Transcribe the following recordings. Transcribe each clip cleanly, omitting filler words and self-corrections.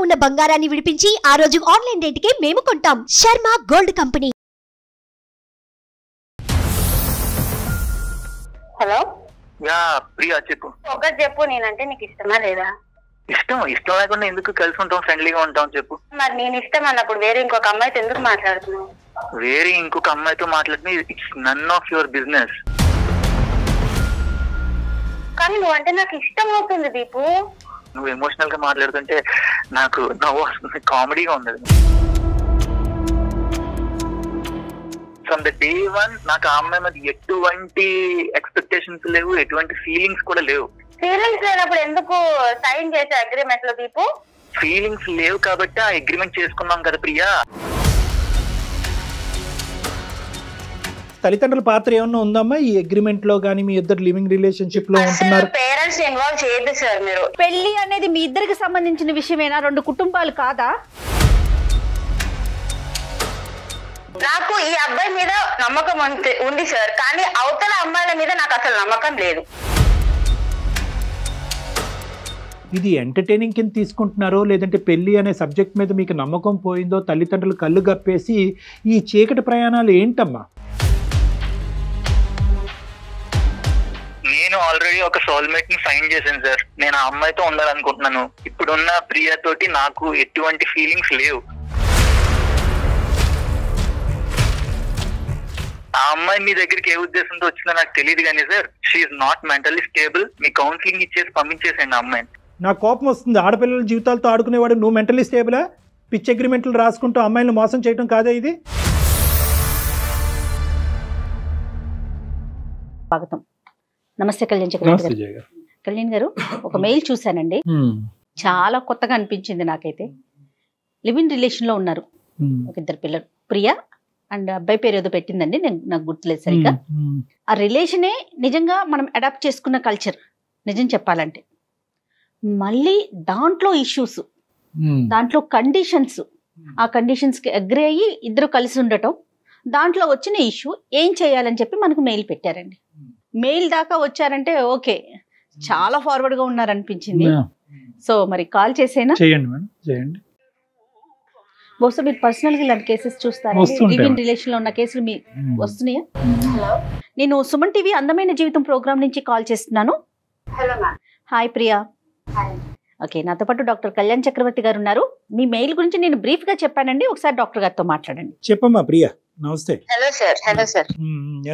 ఉన్న బంగారాన్ని విడిపించి ఆ రోజు ఆన్లైన్ రేటుకే మేము కొంటాం. Sharma gold company. Hello yeah Priya చెప్పు. ఒకటి చెప్పు, నేనంటే నీకు ఇష్టమా లేదా? ఇష్టం లేకుండా ఎందుకు కలిసి ఉంటాం, ఫ్రెండ్లీగా ఉంటాం చెప్పు. మరి నేను ఇష్టం అన్నప్పుడు వేరే ఇంకొక అమ్మాయితో ఎందుకు మాట్లాడుతున్నావు? వేరే ఇంకొక అమ్మాయితో మాట్లాడితే it's none of your business. కానీ నువ్వంటే నాకు ఇష్టం అవుతుంది దీపు. నువ్వు ఎమోషనల్ గా మాట్లాడుతుంటే నాకు నవ్వు వస్తుంది, కామెడీగా ఉంది. ఫ్రమ్ ద డే వన్ నాకు ఆ అమ్మాయి మీద ఎటువంటి ఎక్స్పెక్టేషన్స్ లేవు, ఎటువంటి ఫీలింగ్స్ కూడా లేవు. ఫీలింగ్స్ లేనప్పుడు ఎందుకు సైన్ చేసే అగ్రిమెంట్ లో దీపు? ఫీలింగ్స్ లేవు కాబట్టి ఆ అగ్రిమెంట్ చేసుకున్నాం కదా ప్రియా. తల్లిదండ్రుల పాత్ర ఏమన్నా ఉందమ్మా ఈ అగ్రిమెంట్ లో గానీ? మీ ఇద్దరు లివింగ్ రిలేషన్షిప్ లో ఉంటున్నారు. పేరెంట్స్ ఇన్వాల్వ్ చేయదు సార్ మీరు. పెళ్లి అనేది మీ ఇద్దరికి సంబంధించిన విషయమేనా? రెండు కుటుంబాలు కాదా? నాకు ఈ అబ్బాయి మీద నమ్మకం ఉంది సార్, కానీ అవతల అమ్మాయిల మీద నాకు అసలు నమ్మకం లేదు. ఇది ఎంటర్టైనింగ్ కింద తీసుకుంటున్నారో లేదంటే పెళ్లి అనే సబ్జెక్ట్ మీద మీకు నమ్మకం పోయిందో తల్లిదండ్రులు కళ్ళు గప్పేసి ఈ చీకటి ప్రయాణాలు ఏంటమ్మా? నేను ఆల్రెడీ ఒక సోల్మేట్ ని ఫైండ్ చేశాను సార్. నేను ఆ అమ్మాయితో ఉండాలనుకుంటున్నాను. ఇప్పుడున్న ప్రియా తోటి నాకు ఎటువంటి ఫీలింగ్స్ లేవు. ఆ అమ్మాయి మీ దగ్గరికి ఏ ఉద్దేశంతో వచ్చిందో నాకు తెలియదు కానీ sir, she not mentally stable. మీ కౌన్సిలింగ్ ఇచ్చేసి పంపించేసాను ఆ అమ్మాయిని. నాకు కోపం వస్తుంది. ఆడపిల్లల జీవితాలతో ఆడుకునేవాడు నువ్వు మెంటల్లీ స్టేబులా? పిచ్ అగ్రిమెంట్లు రాసుకుంటూ అమ్మాయిని మోసం చేయడం కాదా ఇది? స్వాగతం. నమస్తే కళ్యాణ్ చక్రవర్తి గారు. కళ్యాణ్ గారు, ఒక మెయిల్ చూశానండి, చాలా కొత్తగా అనిపించింది నాకైతే. లివ్ ఇన్ రిలేషన్ లో ఉన్నారు, ఒక ఇద్దరు పిల్లలు, ప్రియా అండ్ అబ్బాయి పేరు ఏదో పెట్టిందండి, నాకు గుర్తులేదు సరిగ్గా. ఆ రిలేషనే నిజంగా మనం అడాప్ట్ చేసుకున్న కల్చర్ నిజం చెప్పాలంటే. మళ్ళీ దాంట్లో ఇష్యూస్, దాంట్లో కండిషన్స్, ఆ కండిషన్స్కి అగ్రి అయ్యి ఇద్దరు కలిసి ఉండటం, దాంట్లో వచ్చిన ఇష్యూ ఏం చేయాలని చెప్పి మనకు మెయిల్ పెట్టారండి. మెయిల్ దాకా వచ్చారంటే ఓకే, చాలా ఫార్వర్డ్ గా ఉన్నారనిపించింది. సో మరి కాల్ చేసేనా? చేయండి మేడం, చేయండి. బహుశా మీరు పర్సనల్ గా ఇలాంటి కేసెస్ చూస్తారా? లివ్ ఇన్ రిలేషన్ లో ఉన్న కేసులు మీ వస్తున్నాయా? నేను సుమన్ టీవీ అందమైన జీవితం ప్రోగ్రామ్ నుంచి కాల్ చేస్తున్నాను. హాయ్ ప్రియా. ఓకే, నాతో పాటు డాక్టర్ కళ్యాణ్ చక్రవర్తి గారు ఉన్నారు. మీ మెయిల్ గురించి నేను బ్రీఫ్ గా చెప్పానండి, ఒకసారి డాక్టర్ గారితో మాట్లాడండి. చెప్పమ్మా ప్రియా. నమస్తే. Hello sir. Hello sir.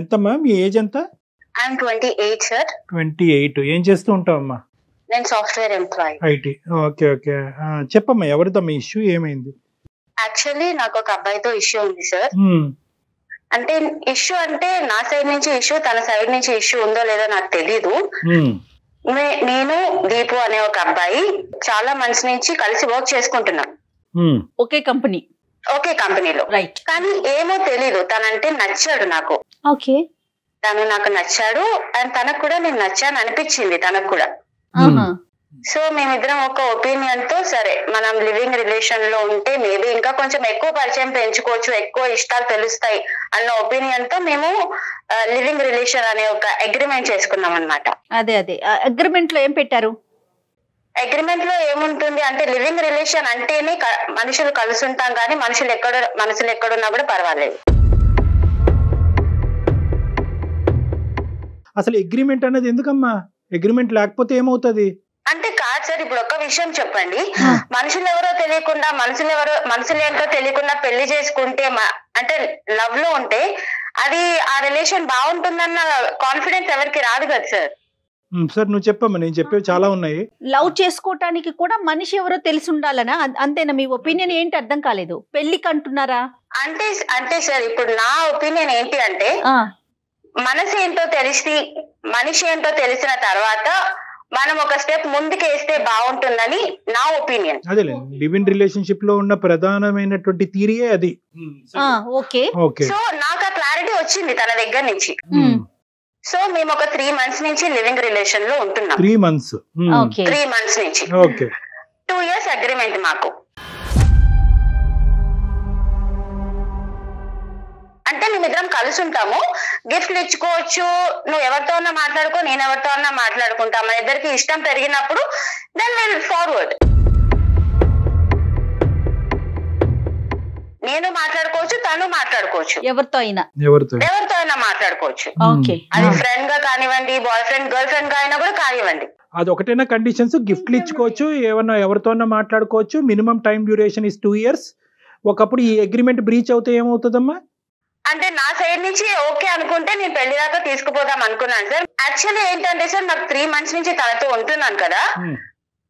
ఎంతమ్మా మీ ఏజ్ ఎంత? I'm 28 sir. 28. ఏం చేస్తూ ఉంటావమ్మా? నేను software employee. IT. Okay okay, చెప్పమ్మా ఎవరిదమ్మా ఇష్యూ, ఏమైంది? యాక్చువల్లీ నాకు ఒక అబ్బాయితో ఇష్యూ ఉంది సార్. అంటే ఇష్యూ అంటే నా సైడ్ నుంచి ఇష్యూ, తన సైడ్ నుంచి ఇష్యూ ఉందో లేదో నాకు తెలీదు. నేను దీపు అనే ఒక అబ్బాయి చాలా మంత్స్ నుంచి కలిసి వర్క్ చేసుకుంటున్నాం, ఒకే కంపెనీలో. రైట్. కానీ ఏమో తెలీదు, తనంటే నచ్చాడు నాకు. ఓకే. తను నాకు నచ్చాడు అండ్ తనకు కూడా నేను నచ్చాను అనిపించింది తనకు కూడా. సో మేమిద్దరం ఒక ఒపీనియన్ తో సరే మనం లివింగ్ రిలేషన్ లో ఉంటే మేబీ ఇంకా కొంచెం ఎక్కువ పరిచయం పెంచుకోవచ్చు, ఎక్కువ ఇష్టాలు తెలుస్తాయి అన్న ఒపీనియన్ తో మేము లివింగ్ రిలేషన్ అనే ఒక అగ్రిమెంట్ చేసుకున్నాం అన్నమాట. అదే అగ్రిమెంట్ లో ఏం పెట్టారు? అగ్రిమెంట్ లో ఏముంటుంది అంటే లివింగ్ రిలేషన్ అంటేనే మనుషులు కలిసి ఉంటాం, కానీ మనసులు ఎక్కడున్నా కూడా పర్వాలేదు. అసలు అగ్రిమెంట్ అనేది ఎందుకమ్మా? అగ్రిమెంట్ లేకపోతే ఏమవుతుంది అంటే? కాదు సార్, ఇప్పుడు ఒక విషయం చెప్పండి, మనుషులు ఏంటో తెలియకుండా పెళ్లి చేసుకుంటే అంటే లవ్ లో ఉంటే అది ఆ రిలేషన్ బాగుంటుందన్న కాన్ఫిడెన్స్ ఎవరికి రాదు కదా సార్. సార్ నువ్వు చెప్పమ్మా, నేను చెప్పేవి చాలా ఉన్నాయి. లవ్ చేసుకోవటానికి కూడా మనిషి ఎవరో తెలిసి ఉండాలనా? అంతేనా? మీ ఒపీనియన్ ఏంటి? అర్థం కాలేదు. పెళ్లికి అంటున్నారా? అంటే సార్ ఇప్పుడు నా ఒపీనియన్ ఏంటి అంటే, మనసు ఏంటో మనిషి ఏంటో తెలిసిన తర్వాత మనం ఒక స్టెప్ ముందుకేస్తే బాగుంటుందని నా ఒపీనియన్. అదేలే, లివ్ ఇన్ రిలేషన్షిప్ లో ఉన్న ప్రధానమైనటువంటి థియరీయే అది. ఓకే. సో నాకు ఆ క్లారిటీ వచ్చింది తన దగ్గర నుంచి. సో మేము ఒక 3 months నుంచి లివింగ్ రిలేషన్ లో ఉంటున్నాం. 3 months. 3 months నుంచి. ఓకే. 2 years అగ్రిమెంట్ మాకు. అంటే మేమిద్దరం కలిసి ఉంటాము, గిఫ్ట్లు ఇచ్చుకోవచ్చు, నువ్వు ఎవరితో ఉన్నా మాట్లాడుకో, నేను ఎవరితో ఉన్నా మాట్లాడుకుంటా, మన ఇద్దరికి ఇష్టం పెరిగినప్పుడు దెన్ విల్ ఫార్వర్డ్. నేను మాట్లాడుకోవచ్చు, తను మాట్లాడుకోవచ్చు, ఎవరితో అయినా మాట్లాడుకోవచ్చు. ఓకే, అది ఫ్రెండ్ గా కానివ్వండి, బాయ్ ఫ్రెండ్ గర్ల్ ఫ్రెండ్ గా అయినా కూడా కానివ్వండి. అది ఒకటేనా కండిషన్స్? గిఫ్ట్లు ఇచ్చుకోవచ్చు, ఏమన్నా ఎవరితోన్నా మాట్లాడుకోవచ్చు, minimum time duration is 2 years. ఒకప్పుడు ఈ అగ్రిమెంట్ బ్రీచ్ అవుతే ఏమవుతుందమ్మా? అంటే నా సైడ్ నుంచి ఓకే అనుకుంటే నేను పెళ్లి దాకా తీసుకుపోదాం అనుకున్నాను సార్. యాక్చువల్లీ ఏంటంటే సార్, నాకు 3 months నుంచి తనతో ఉంటున్నాను కదా,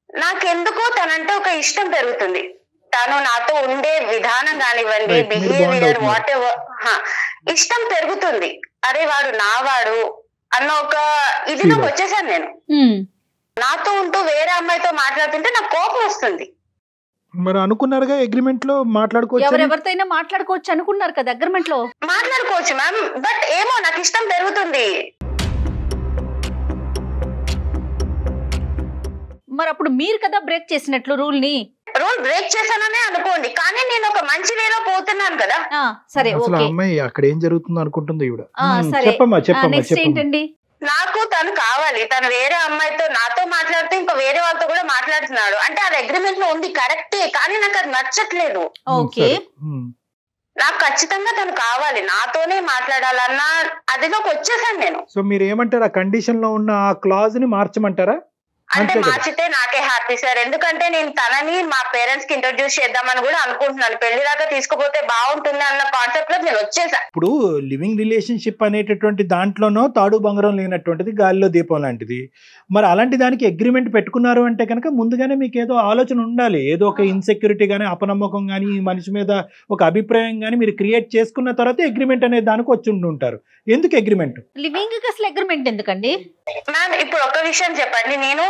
నాకెందుకో తనంటే ఒక ఇష్టం పెరుగుతుంది. తను నాతో ఉండే విధానం కానివ్వండి, బిహేవియర్, వాట్ ఎవర్, ఇష్టం పెరుగుతుంది. అరే వాడు నావాడు అన్న ఒక ఇదిలోకి వచ్చేసాను నేను. నాతో ఉంటూ వేరే అమ్మాయితో మాట్లాడుతుంటే నాకు కోపం వస్తుంది. మరి అనుకున్నారుగా అగ్రిమెంట్ లో మాట్లాడుకోవచ్చు, ఎవరెవరితోనైనా మాట్లాడుకోవచ్చు అనుకున్నారు కదా అగ్రిమెంట్ లో. మాట్లాడుకోవచ్చు మ్యామ్, బట్ ఏమో నాకు ఇష్టం పెరుగుతుంది. మరి అప్పుడు మీరు కదా బ్రేక్ చేసినట్లు రూల్ ని. రూల్ బ్రేక్ చేశాననే అనుకోండి, కానీ నేను ఒక మంచి వేలో పోతున్నాను కదా. సరే, ఓకే. అమ్మాయి అక్కడ ఏం జరుగుతుందో అనుకుంటుంది ఈవిడ. సరే, చెప్పమ్మా చెప్పమ్మా నెక్స్ట్ ఏంటండి? నాకు తను కావాలి. తను వేరే అమ్మాయితో నాతో మాట్లాడుతూ ఇంకా వేరే వాళ్ళతో కూడా మాట్లాడుతున్నాడు. అంటే అది అగ్రిమెంట్ లో ఉంది, కరెక్టే, కానీ నాకు అది నచ్చట్లేదు. ఓకే, నాకు ఖచ్చితంగా తను కావాలి, నాతోనే మాట్లాడాలన్న అదిలోకి వచ్చేసాను నేను. సో మీరు ఏమంటారు, ఆ కండిషన్ లో ఉన్న ఆ క్లాజ్ ని మార్చమంటారా? అంటే మార్చితే నాకే హ్యాపీ సార్. ఎందుకంటే నేను తనని మా పేరెంట్స్ కి ఇంట్రొడ్యూస్ చేద్దామని కూడా అనుకుంటున్నాను. పెళ్లి దాకా తీసుకుపోతే బాగుంటుంది అన్న కాన్సెప్ట్ లో నేను వచ్చేసా. ఇప్పుడు లివింగ్ రిలేషన్షిప్ అనేటటువంటి దాంట్లోనో తాడు బంగారం లేనటువంటిది గాలిలో దీపం లాంటిది. మరి అలాంటి దానికి అగ్రిమెంట్ పెట్టుకున్నారు అంటే కనుక ముందుగానే మీకు ఏదో ఆలోచన ఉండాలి. ఏదో ఒక ఇన్సెక్యూరిటీ గానీ, అపనమ్మకం గానీ, ఈ మనిషి మీద ఒక అభిప్రాయం గానీ మీరు క్రియేట్ చేసుకున్న తర్వాత అగ్రిమెంట్ అనే దానికి వచ్చి ఉంటారు. ఎందుకు అగ్రిమెంట్? లివింగ్ కి అసలు అగ్రిమెంట్ ఎందుకండి మ్యామ్? ఇప్పుడు ఒక విషయం చెప్పండి, నేను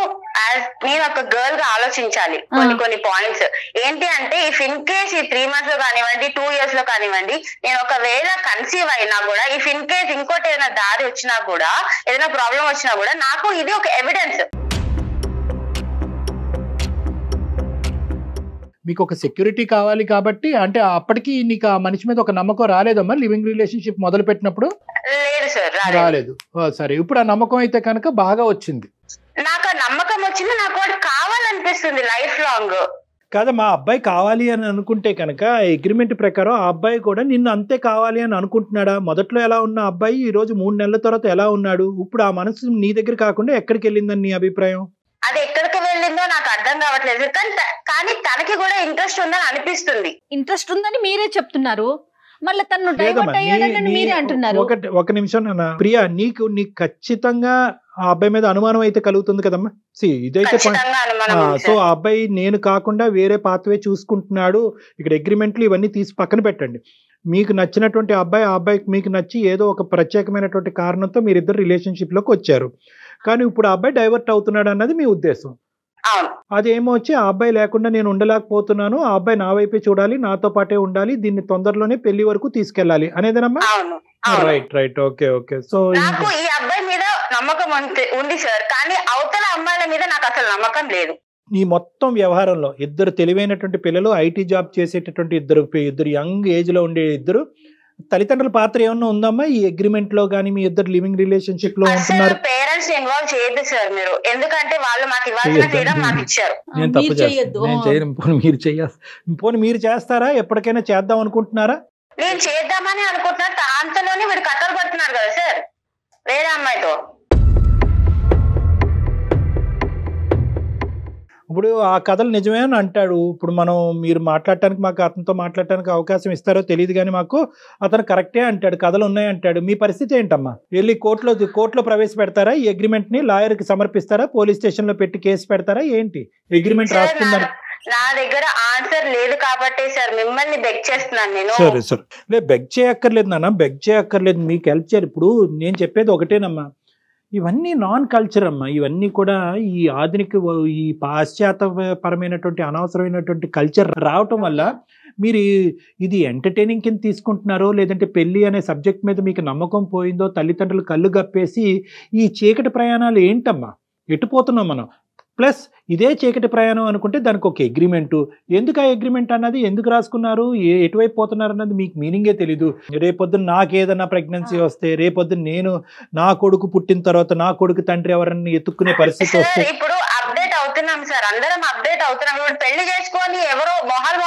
ఒక గర్ల్ గా ఆలోచించాలి కొన్ని పాయింట్స్. ఏంటి అంటే ఇఫ్ ఇన్ కేస్ ఈ 3 months లో కానివ్వండి, 2 years లో కానివ్వండి, నేను ఒకవేళ కన్సీవ్ అయినా కూడా, ఇఫ్ ఇన్ కేస్ ఇంకోటి ఏదైనా దారి వచ్చినా కూడా, ఏదైనా ప్రాబ్లం వచ్చినా కూడా, నాకు ఇది ఒక ఎవిడెన్స్. మీకు ఒక సెక్యూరిటీ కావాలి కాబట్టి, అంటే అప్పటికి నీకు ఆ మనిషి మీద ఒక నమ్మకం రాలేదమ్మా లివింగ్ రిలేషన్షిప్ మొదలు పెట్టినప్పుడు? లేదు సార్, రాలేదు. సరే, ఇప్పుడు ఆ నమ్మకం అయితే కనుక బాగా వచ్చింది. నాకు ఆ నమ్మకం వచ్చింది, నాకు వాడు కావాలనిపిస్తుంది లైఫ్ లాంగ్. కాదా, మా అబ్బాయి కావాలి అని అనుకుంటే కనుక అగ్రిమెంట్ ప్రకారం ఆ అబ్బాయి కూడా నిన్ను అంతే కావాలి అని అనుకుంటున్నాడా? మొదట్లో ఎలా ఉన్న అబ్బాయి ఈ రోజు 3 నెలల తర్వాత ఎలా ఉన్నాడు? ఇప్పుడు ఆ మనసు నీ దగ్గర కాకుండా ఎక్కడికి వెళ్ళిందని నీ అభిప్రాయం? అది ఎక్కడికి వెళ్ళిందో నాకు అర్థం కావట్లేదు, కానీ తనకి కూడా ఇంట్రెస్ట్ ఉందని అనిపిస్తుంది. ఇంట్రెస్ట్ ఉందని మీరే చెప్తున్నారు, మళ్ళీ తను డైవర్ట్ అయ్యాడని మీరే అంటున్నారు. ఒక నిమిషం నాన్న. ప్రియా, నీకు ఖచ్చితంగా ఆ అబ్బాయి మీద అనుమానం అయితే కలుగుతుంది కదమ్మా. ఇదైతే సో ఆ అబ్బాయి నేను కాకుండా వేరే పాత్వే చూసుకుంటున్నాడు. ఇక్కడ అగ్రిమెంట్లు ఇవన్నీ తీసి పక్కన పెట్టండి. మీకు నచ్చినటువంటి అబ్బాయి, ఆ అబ్బాయికి మీకు నచ్చి ఏదో ఒక ప్రత్యేకమైనటువంటి కారణంతో మీరిద్దరు రిలేషన్షిప్ లోకి వచ్చారు. కానీ ఇప్పుడు ఆ అబ్బాయి డైవర్ట్ అవుతున్నాడు అన్నది మీ ఉద్దేశం. అదేమో వచ్చి ఆ అబ్బాయి లేకుండా నేను ఉండలేకపోతున్నాను, ఆ అబ్బాయి నా వైపే చూడాలి, నాతో పాటే ఉండాలి, దీన్ని తొందరలోనే పెళ్లి వరకు తీసుకెళ్ళాలి అనేదేనమ్మా? రైట్. ఓకే. సో నాకు ఈ అబ్బాయి మీద నమ్మకం ఉంది సార్, కానీ అవతల అమ్మాయిల మీద నాకు అసలు నమ్మకం లేదు. ఈ మొత్తం వ్యవహారంలో ఇద్దరు తెలివైనటువంటి పిల్లలు, ఐటీ జాబ్ చేసేటటువంటి ఇద్దరు యంగ్ ఏజ్ లో ఉండే ఇద్దరు తల్లిదండ్రుల పాత్ర ఏమన్నా ఉందమ్మా ఈ అగ్రిమెంట్ లో గానీ? మీ ఇద్దరు లివింగ్ రిలేషన్షిప్ లో ఉంటున్నారు. పేరెంట్స్ ఇన్వాల్వ్ చేయొద్దు సార్ మీరు, ఎందుకంటే వాళ్ళు మాకు ఇవ్వాల్సిన ఫ్రీడమ్ మాకు ఇచ్చారు. నేను తప్పు చేస్తాను, నేను చేయను. పోనీ మీరు చేస్తారా? ఎప్పటికైనా చేద్దాం అనుకుంటున్నారా? నేను చేద్దామని అనుకుంటున్నా, అంతలోనే వీడు కథలు పడుతున్నారు కదా సార్ వేరే అమ్మాయితో. ఇప్పుడు ఆ కథలు నిజమే అని అంటాడు. ఇప్పుడు మీరు మాట్లాడటానికి, మాకు అతనితో మాట్లాడటానికి అవకాశం ఇస్తారో తెలియదు కానీ మాకు అతను కరెక్టే అంటాడు, కథలు ఉన్నాయి అంటాడు. మీ పరిస్థితి ఏంటమ్మా? వెళ్ళి కోర్టులో ప్రవేశపెడతారా ఈ అగ్రిమెంట్ ని? లాయర్ కి సమర్పిస్తారా? పోలీస్ స్టేషన్ లో పెట్టి కేసు పెడతారా? ఏంటి అగ్రిమెంట్ రాస్తుందని? నా దగ్గర ఆన్సర్ లేదు కాబట్టి సార్ మిమ్మల్ని బెగ్ చేస్తున్నాను నేను. సరే బెగ్ చేయక్కర్లేదు నాన్న, బెగ్ చేయక్కర్లేదు, మీకు హెల్ప్ చేయాలి. ఇప్పుడు నేను చెప్పేది ఒకటేనమ్మా, ఇవన్నీ నాన్ కల్చర్ అమ్మా. ఇవన్నీ కూడా ఈ ఆధునిక, ఈ పాశ్చాత్యపరమైనటువంటి అనవసరమైనటువంటి కల్చర్ రావటం వల్ల మీరు ఇది ఎంటర్టైనింగ్ కింద తీసుకుంటున్నారో, లేదంటే పెళ్లి అనే సబ్జెక్ట్ మీద మీకు నమ్మకం పోయిందో, తల్లిదండ్రులు కళ్ళు గప్పేసి ఈ చీకటి ప్రయాణాలు ఏంటమ్మా? ఎటుపోతున్నాం మనం? ప్లస్ ఇదే చీకటి ప్రయాణం అనుకుంటే దానికి ఒక అగ్రిమెంటు. ఎందుకు ఆ అగ్రిమెంట్ అన్నది ఎందుకు రాసుకున్నారు, ఎటువైపు పోతున్నారు అన్నది మీకు మీనింగే తెలీదు. రేపొద్దున నాకేదన్నా ప్రెగ్నెన్సీ వస్తే, రేపొద్దున నేను నా కొడుకు పుట్టిన తర్వాత నా కొడుకు తండ్రి ఎవరన్నా ఎత్తుక్కునే పరిస్థితి వస్తే, ఇప్పుడు అప్డేట్ అవుతున్నాం సార్, అందరం అప్డేట్ అవుతున్నాం. ఇప్పుడు పెళ్లి చేసుకొని ఎవరో మొహాలు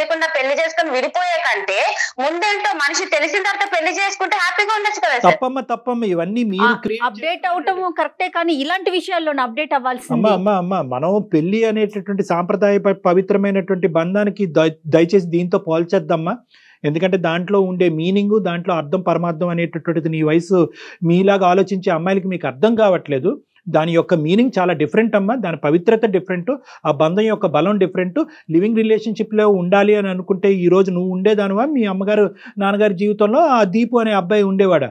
తెలియకుండా పెళ్లి చేసుకుని విడిపోయే కంటే ముందేంటో మనిషి తెలిసిన తర్వాత పెళ్లి చేసుకుంటే హ్యాపీగా ఉండొచ్చు కదా సార్. తప్పమ్మ ఇవన్నీ మీరు అప్డేట్ అవటం కరెక్టే, కానీ ఇలాంటి విషయాల్లో అప్డేట్ అవ్వాల్సింది. అమ్మ మనం పెళ్లి అనేటటువంటి సాంప్రదాయ పవిత్రమైనటువంటి బంధానికి దయచేసి దీంతో పోల్చేద్దామా. ఎందుకంటే దాంట్లో ఉండే మీనింగ్, దాంట్లో అర్థం పరమార్థం అనేటటువంటిది నీ వయసు మీలాగా ఆలోచించే అమ్మాయిలకి మీకు అర్థం కావట్లేదు. దాని యొక్క మీనింగ్ చాలా డిఫరెంట్ అమ్మా, దాని పవిత్రత డిఫరెంట్, ఆ బంధం యొక్క బలం డిఫరెంట్. లివింగ్ రిలేషన్షిప్లో ఉండాలి అని అనుకుంటే ఈ రోజు నువ్వు ఉండేదానివా, మీ అమ్మగారు నాన్నగారి జీవితంలో ఆ దీపు అనే అబ్బాయి ఉండేవాడా?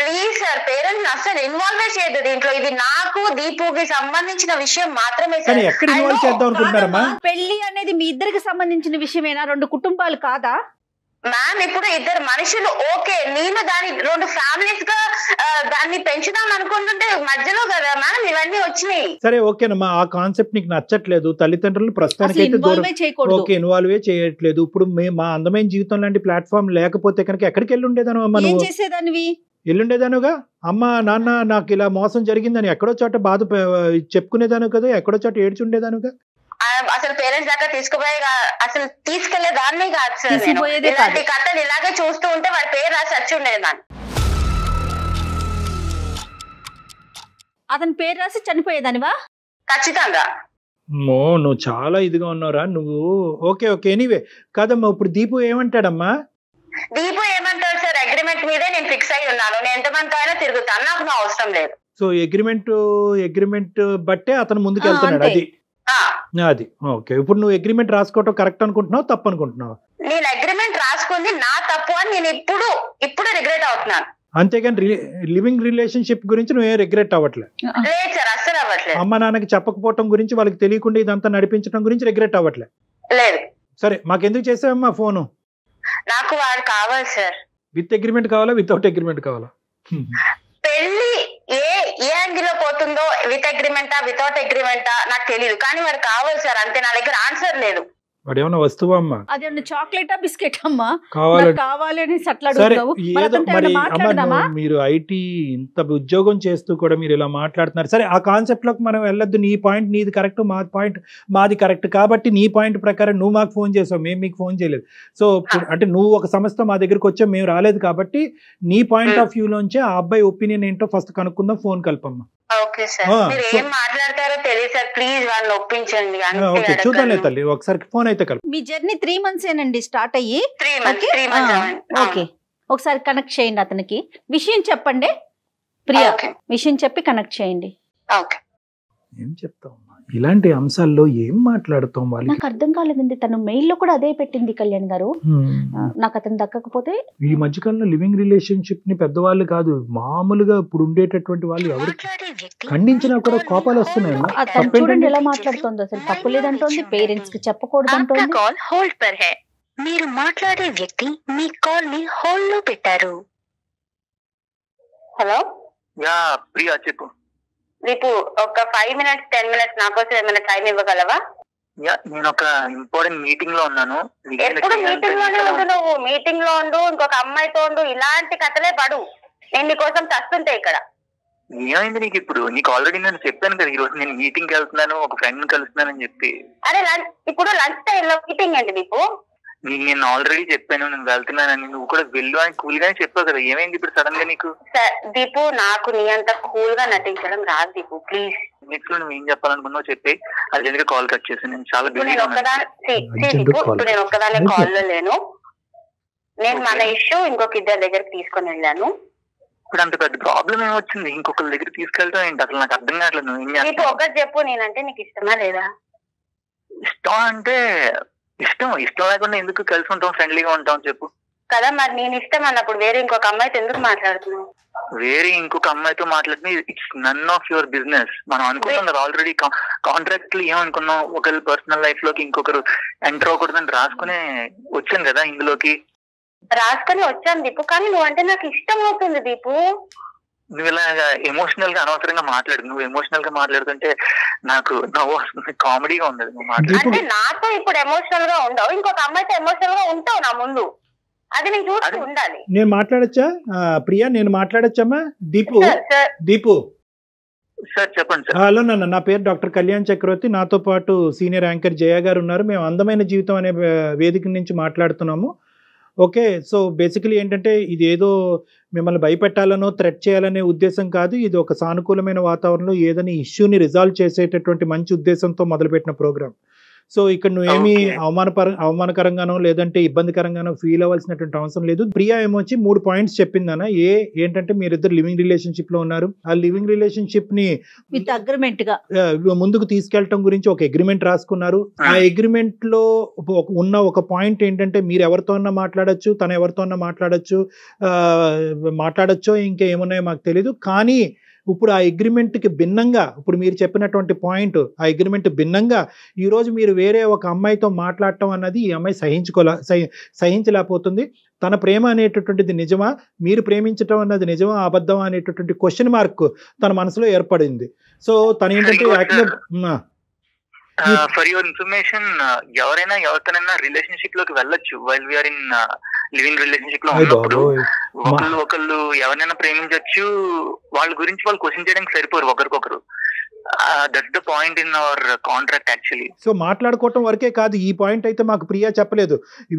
ప్లీజ్ సార్, పేరెంట్స్ అసలు ఇన్వాల్వ్ చేయదు దీంట్లో. ఇది నాకు దీపుకి సంబంధించిన విషయం మాత్రమే సార్. ఎక్కడ ఇన్వాల్వ్ చేద్దాం అనుకుంటున్నారమ్మా? పెళ్లి అనేది మీ ఇద్దరికి సంబంధించిన విషయమేనా, రెండు కుటుంబాలు కాదా? మ్యామ్ ఇప్పుడు ఇద్దరు మనుషులు ఓకే, నేను దాని రెండు ఫ్యామిలీస్ గా దాన్ని పెంచుదాం అనుకుంటుంటే మధ్యలో కదా మ్యామ్ ఇవన్నీ వచ్చినాయి. సరే ఓకేనమ్మా, ఆ కాన్సెప్ట్ నీకు నచ్చట్లేదు, తల్లిదండ్రులు ప్రస్తుతానికి అయితే ఓకే ఇన్వాల్వే చేయట్లేదు. ఇప్పుడు మా అందమైన జీవితం లాంటి ప్లాట్ఫామ్ లేకపోతే కనుక ఎక్కడికి వెళ్ళి ఉండేదాను అమ్మా? నువ్వు చేసేదానివి ఎల్లుండేదానుగా. అమ్మ నాన్న నాకు ఇలా మోసం జరిగిందని ఎక్కడో చోట బాధ చెప్పుకునేదాను కదా, ఎక్కడో చోట ఏడ్చుండేదానుగా. అసలు పేరెంట్స్ దాకా అసలు తీసుకెళ్లే దాన్ని కాదు సార్. నేను ఇలాంటి కథలు ఇలాగే చూస్తూ ఉంటే వాడి పేరు రాసి వచ్చి ఉండేదాన్ని. అతని పేరు రాసి చనిపోయేదానివా? ఖచ్చితంగా. నువ్వు చాలా ఇదిగా ఉన్నావురా నువ్వు. ఓకే ఎనీవే కాదమ్మా, ఇప్పుడు దీపు ఏమంటాడమ్మా? దీపు ఏమంటాడు సార్, అగ్రిమెంట్ మీదే నేను ఫిక్స్ అయి ఉన్నాను, నేను ఎంతమంది అయినా తిరుగుతాను, నాకు నా అవసరం లేదు. సో అగ్రిమెంట్ బట్టే అతను ముందుకు వెళ్తున్నాడు. అది ఓకే. ఇప్పుడు నువ్వు అగ్రిమెంట్ రాసుకోవటం కరెక్ట్ అనుకుంటున్నావు, తప్పు అనుకుంటున్నావు? నేను అగ్రిమెంట్ రాసుకుంది నా తప్పు అని నేను ఇప్పుడు రిగ్రెట్ అవుతున్నాను. అంతేగాని లివింగ్ రిలేషన్షిప్ గురించి నువ్వు ఏం రిగ్రెట్ అవ్వట్లేదు? లేదు సార్, అస్సలు అవ్వట్లేదు. అమ్మ నాన్నకి చెప్పకపోవటం గురించి, వాళ్ళకి తెలియకుండా ఇదంతా నడిపించడం గురించి రిగ్రెట్ అవ్వట్లేదు? లేదు. సరే మాకెందుకు చేసావమ్మా ఫోను? నాకు వాడు కావాలి సార్. విత్ అగ్రిమెంట్ కావాలా, వితౌట్ అగ్రిమెంట్ కావాలా? పెళ్లి ఏ యాంగిల్ లో పోతుందో, విత్ అగ్రిమెంటా వితౌట్ అగ్రిమెంటా నాకు తెలియదు, కానీ వాడు కావాలి సార్ అంతే. నా దగ్గర ఆన్సర్ లేదు. వాడు ఏమన్నా వస్తువా అమ్మా? అదేమన్నా చాక్లెటా బిస్కెట్ అమ్మా? కావాలి అని మీరు ఐటీ ఇంత ఉద్యోగం చేస్తూ కూడా మీరు ఇలా మాట్లాడుతున్నారు. సరే ఆ కాన్సెప్ట్ లోకి మనం వెళ్ళొద్దు. నీ పాయింట్ నీది కరెక్ట్, మా పాయింట్ మాది కరెక్ట్. కాబట్టి నీ పాయింట్ ప్రకారం నువ్వు మాకు ఫోన్ చేసావు, మేము మీకు ఫోన్ చేయలేదు. సో అంటే నువ్వు ఒక సమస్యతో మా దగ్గరకు వచ్చావు, మేము రాలేదు. కాబట్టి నీ పాయింట్ ఆఫ్ వ్యూ లోంచి ఆ అబ్బాయి ఒపీనియన్ ఏంటో ఫస్ట్ కనుక్కుందాం. ఫోన్ కల్పమ్మా. ఓకే సార్, మీరు ఏం మాట్లాడతారో తెలియదు సార్, ప్లీజ్ వాళ్ళని ఒప్పించండి. ఓకే చూద్దాం తల్లి, ఒకసారి ఫోన్ అయితే కలుపు. మీ జర్నీ 3 months ఏనండి స్టార్ట్ అయ్యి? 3 months. ఓకే, ఒకసారి కనెక్ట్ చేయండి అతనికి, విషయం చెప్పండి ప్రియా, విషయం చెప్పి కనెక్ట్ చేయండి. ఓకే. ఏం చెప్తావు ఇలాంటి అంశాల్లో, ఏం మాట్లాడుతాం? వాళ్ళు నాకు అర్థం కాలేదండి. తను మెయిల్ లో కూడా అదే పెట్టింది కళ్యాణ్ గారు, నాకు అతను దక్కకపోతే. ఈ మధ్యకాలంలో లివింగ్ రిలేషన్షిప్ ని పెద్దవాళ్ళు కాదు, మామూలుగా ఇప్పుడు ఉండేటటువంటి వాళ్ళు ఎవరు ఖండించినా కూడా కోపాలు వస్తున్నాయి. చూడండి ఎలా మాట్లాడుతోంది, అసలు తప్పు లేదంటోంది, పేరెంట్స్ కి చెప్పకూడదు అంటోంది. కాల్ హోల్డ్ పర్ హై, మీరు మాట్లాడే వ్యక్తి మీ కాల్ ని హోల్డ్ లో పెట్టారు. హలో ప్రియా చెప్పు. రేపు ఒక 5 minutes 10 minutes నా కోసం ఏమైనా టైం ఇవ్వగలవా? నేను ఒక ఇంపార్టెంట్ మీటింగ్ లో ఉన్నాను. ఎప్పుడు మీటింగ్ లోనే ఉండు, నువ్వు మీటింగ్ లో ఉండు, ఇంకొక అమ్మాయితో ఉండు, ఇలాంటి కథలే పడు. నేను నీకోసం చస్తుంటే ఇక్కడ. ఏమైంది నీకు ఇప్పుడు? నీకు ఆల్రెడీ నేను చెప్పాను కదా, ఈ రోజు నేను మీటింగ్ కి వెళ్తున్నాను, ఒక ఫ్రెండ్ కలుస్తున్నాను అని చెప్పి. అరే ఇప్పుడు లంచ్ టైం లో మీటింగ్ ఏంటి నీకు? నేను ఆల్రెడీ చెప్పాను నేను వెళ్తున్నానని, నువ్వు కూడా వెళ్ళు అని కూల్ గానే చెప్పావు కదా, ఏమైంది ఇప్పుడు సడన్ గా నీకు? దీపు, నాకు నీ అంత కూల్ గా నటించడం రాదు దీపు, ప్లీజ్. నెక్స్ట్ నువ్వు ఏం చెప్పాలనుకున్నావు చెప్పి అర్జెంట్ గా కాల్ కట్ చేసి. నేను చాలా ఇప్పుడు నేను ఒక్కదానే కాల్ లో లేను. నేను మన ఇష్యూ ఇంకొక ఇద్దరి దగ్గరికి తీసుకొని వెళ్ళాను. ఇప్పుడు అంత పెద్ద ప్రాబ్లం ఏమొచ్చింది? ఇంకొకరి దగ్గర తీసుకెళ్తాం ఏంటి? అసలు నాకు అర్థం కావట్లేదు. నువ్వు ఏం చేస్తావు? ఒకటి చెప్పు, నేనంటే నీకు ఇష్టమా లేదా? ఇష్టం అంటే ఇష్టం లేకుండా ఎందుకు కలిసి ఉంటాం, ఫ్రెండ్లీగా ఉంటాం చెప్పు కదా. మరి నేను ఇష్టం అన్నప్పుడు వేరే ఇంకొక అమ్మాయితో ఎందుకు మాట్లాడుతున్నావు? వేరే ఇంకొక అమ్మాయితో మాట్లాడితే it's none of your business. మనం అనుకున్నాం కదా ఆల్రెడీ కాంట్రాక్ట్ లో ఏమనుకున్నాం, ఒకరి పర్సనల్ లైఫ్ లోకి ఇంకొకరు ఎంటర్ అవ్వకూడదని రాసుకునే వచ్చాను కదా ఇందులోకి. రాసుకొని వచ్చాను దీపు, కానీ నువ్వంటే నాకు ఇష్టం అవుతుంది దీపు. నువ్వు ఇలా ఎమోషనల్ గా అనవసరంగా మాట్లాడు. నువ్వు ఎమోషనల్ గా మాట్లాడుతుంటే నాకు నవ్వు వస్తుంది, కామెడీగా ఉండదు నువ్వు మాట్లాడు. అంటే నాతో ఇప్పుడు ఎమోషనల్ గా ఉండవు, ఇంకొక అమ్మాయితో ఎమోషనల్ గా ఉంటావు నా ముందు. అది నేను చూస్తూ ఉండాలి. నేను మాట్లాడచ్చా ప్రియా? నేను మాట్లాడచ్చమ్మా? దీపు సార్ చెప్పండి సార్. హలో నాన్న, నా పేరు డాక్టర్ కళ్యాణ్ చక్రవర్తి. నాతో పాటు సీనియర్ యాంకర్ జయ గారు ఉన్నారు. మేము అందమైన జీవితం అనే వేదిక నుంచి మాట్లాడుతున్నాము. ఓకే, సో బేసికలీ ఏంటంటే ఇది ఏదో మిమ్మల్ని భయపెట్టాలనో థ్రెట్ చేయాలనే ఉద్దేశం కాదు. ఇది ఒక సానుకూలమైన వాతావరణంలో ఏదైనా ఇష్యూని రిజాల్వ్ చేసేటటువంటి మంచి ఉద్దేశంతో మొదలుపెట్టిన ప్రోగ్రామ్. సో ఇక్కడ నువ్వేమి అవమానకరంగానో లేదంటే ఇబ్బందికరంగానో ఫీల్ అవ్వాల్సినటువంటి అవసరం లేదు. ప్రియా ఏమొచ్చి 3 పాయింట్స్ చెప్పిందన్న. ఏంటంటే మీరిద్దరు లివింగ్ రిలేషన్షిప్ లో ఉన్నారు. ఆ లివింగ్ రిలేషన్షిప్ ని విత్ అగ్రిమెంట్ గా ముందుకు తీసుకెళ్లటం గురించి ఒక అగ్రిమెంట్ రాసుకున్నారు. ఆ అగ్రిమెంట్ లో ఉన్న ఒక పాయింట్ ఏంటంటే మీరు ఎవరితో అన్నా మాట్లాడచ్చు, తను ఎవరితో అన్నా మాట్లాడచ్చో ఇంకా ఏమున్నాయో మాకు తెలీదు. కానీ ఇప్పుడు ఆ అగ్రిమెంట్కి భిన్నంగా, ఇప్పుడు మీరు చెప్పినటువంటి పాయింట్, ఆ అగ్రిమెంట్ భిన్నంగా ఈరోజు మీరు వేరే ఒక అమ్మాయితో మాట్లాడటం అన్నది ఈ అమ్మాయి సహించలేకపోతుంది. తన ప్రేమ అనేటటువంటిది నిజమా, మీరు ప్రేమించటం అన్నది నిజమా అబద్ధమా అనేటటువంటి క్వశ్చన్ మార్క్ తన మనసులో ఏర్పడింది. సో తను ఏంటంటే ఫర్ యువర్ ఇన్ఫర్మేషన్, ఎవరైనా ఎవరితోనైనా రిలేషన్షిప్ లోకి వెళ్ళొచ్చు while we are in living relationship లో ఉన్నప్పుడు. ఒకళ్ళు ఎవరైనా ప్రేమించవచ్చు, వాళ్ళ గురించి వాళ్ళు క్వశ్చన్ చేయడానికి సరిపోరు ఒకరికొకరు. That's the point in our contract actually. So మాట్లాడుకోవటం వరకే కాదు, ఈ పాయింట్ అయితే మాకు ప్రియా చెప్పలేదు,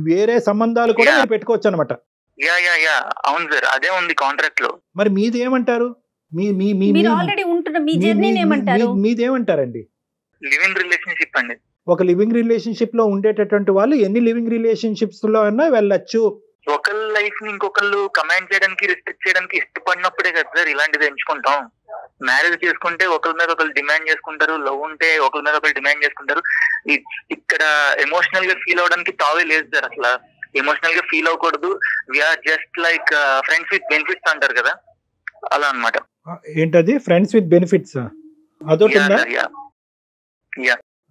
వేరే సంబంధాలు కూడా మీరు పెట్టుకోవచ్చు అనమాట. యా అవును సార్, అదే ఉంది కాంట్రాక్ట్ లో. మరి మీదేమంటారు? మీదేమంటారండి? లివింగ్ రిలేషన్షిప్ అండి. ఒక లివింగ్ రిలేషన్షిప్ లో ఉండేటటువంటి వాళ్ళు ఎన్ని లివింగ్ రిలేషన్షిప్స్ లో అయినా వెళ్ళొచ్చు. ఒకళ్ళ లైఫ్ ని ఇంకొకళ్ళు కమాండ్ చేయడానికి, రెస్పెక్ట్ చేయడానికి ఇష్టపడినప్పుడే కదా సార్ ఇలాంటిది ఎంచుకుంటాం. మ్యారేజ్ చేసుకుంటే ఒకరి మీద ఒకరు డిమాండ్ చేసుకుంటారు, లవ్ ఉంటే ఒకరి మీద ఒకరు డిమాండ్ చేసుకుంటారు. ఇక్కడ ఎమోషనల్ గా ఫీల్ అవడానికి తావే లేదు సార్. అసలు ఎమోషనల్ గా ఫీల్ అవ్వకూడదు. We are just like friends with benefits అంటారు కదా, అలా అన్నమాట. ఏంటది ఫ్రెండ్స్ విత్ బెనిఫిట్స్? అదొకటి.